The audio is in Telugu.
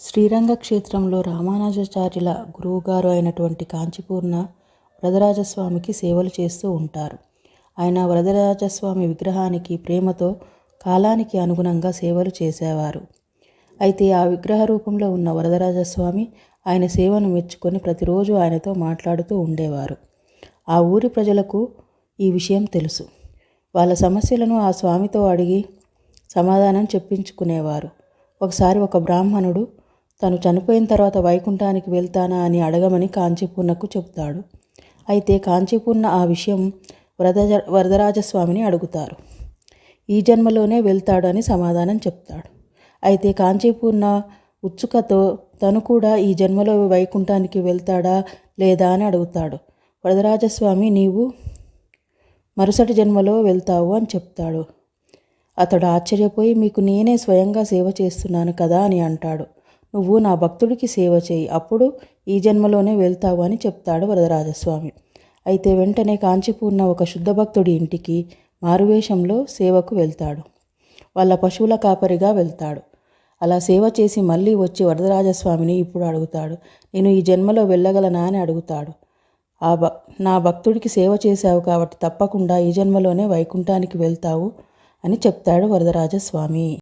శ్రీరంగ క్షేత్రంలో రామానుజాచార్యుల గురువుగారు అయినటువంటి కాంచీపూర్ణ వరదరాజస్వామికి సేవలు చేస్తూ ఉంటారు. ఆయన వరదరాజస్వామి విగ్రహానికి ప్రేమతో కాలానికి అనుగుణంగా సేవలు చేసేవారు. అయితే ఆ విగ్రహ రూపంలో ఉన్న వరదరాజస్వామి ఆయన సేవను మెచ్చుకొని ప్రతిరోజు ఆయనతో మాట్లాడుతూ ఉండేవారు. ఆ ఊరి ప్రజలకు ఈ విషయం తెలుసు. వాళ్ళ సమస్యలను ఆ స్వామితో అడిగి సమాధానం చెప్పించుకునేవారు. ఒకసారి ఒక బ్రాహ్మణుడు తను చనిపోయిన తర్వాత వైకుంఠానికి వెళ్తానా అని అడగమని కాంచీపూర్ణకు చెబుతాడు. అయితే కాంచీపూర్ణ ఆ విషయం వరదరాజస్వామిని అడుగుతారు. ఈ జన్మలోనే వెళ్తాడు అని సమాధానం చెప్తాడు. అయితే కాంచీపూర్ణ ఉత్సుకతో తను కూడా ఈ జన్మలో వైకుంఠానికి వెళ్తాడా లేదా అని అడుగుతాడు. వరదరాజస్వామి నీవు మరుసటి జన్మలో వెళ్తావు అని చెప్తాడు. అతడు ఆశ్చర్యపోయి మీకు నేనే స్వయంగా సేవ చేస్తున్నాను కదా అని అంటాడు. నువ్వు నా భక్తుడికి సేవ చేయి, అప్పుడు ఈ జన్మలోనే వెళ్తావు అని చెప్తాడు వరదరాజస్వామి. అయితే వెంటనే కాంచీపూర్ణ ఒక శుద్ధ భక్తుడి ఇంటికి మారువేషంలో సేవకు వెళ్తాడు. వాళ్ళ పశువుల కాపరిగా వెళ్తాడు. అలా సేవ చేసి మళ్ళీ వచ్చి వరదరాజస్వామిని ఇప్పుడు అడుగుతాడు. నేను ఈ జన్మలో వెళ్ళగలనా అని అడుగుతాడు. నా భక్తుడికి సేవ చేశావు కాబట్టి తప్పకుండా ఈ జన్మలోనే వైకుంఠానికి వెళ్తావు అని చెప్తాడు వరదరాజస్వామి.